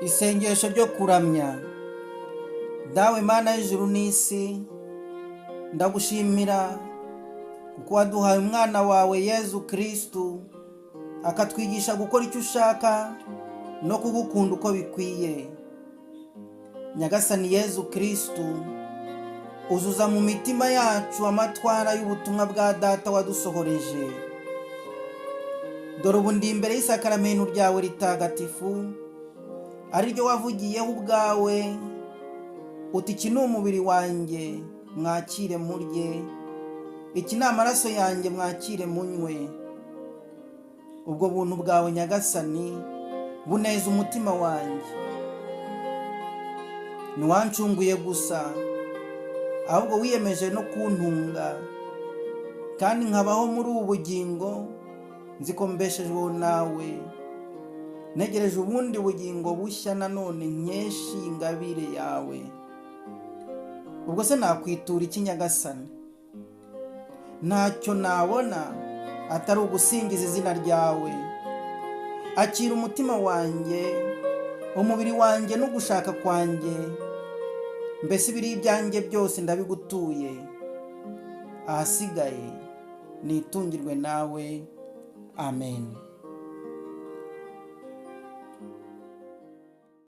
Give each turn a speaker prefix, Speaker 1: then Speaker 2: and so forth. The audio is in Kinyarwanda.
Speaker 1: Isengesho ryo kuramya. Dawe Mana y'ijuru n'isi, ndagushimira kuko waduhaye umwana wawe Yezu Kristu akatwigisha gukora icyo ushaka no kugukunda uko bikwiye. Nyagasani Yezu Kristu, uzuza mu mitima yacu amatwara y'ubutumwa bwa Data wadusohoreje. Dore ubu ndi imbere y'isakaramento ryawe ritagatifu, ari ryo wavugiyeho ubwawe uti iki ni umubiri wanjye mwakire murye, iki ni amaraso yanjye mwakire munywe. Ubwo buntu bwawe Nyagasani buneza umutima wanjye. Ntiwancunguye gusa, ahubwo wiyemeje no kuntunga, kandi nkabaho muri ubu bugingo nzi ko mbeshejweho nawe, negereje ubundi bugingo bushya nanone nkesha ingabire yawe. Ubwo se nakwitura iki Nyagasani? Ntacyo nabona atari ugusingiza izina ryawe. Akira umutima wanjye, umubiri wanjye no gushaka kwanjye, mbese ibiri ibyanjye byose ndabigutuye. Ahasigaye nitungirwe nawe. Amen.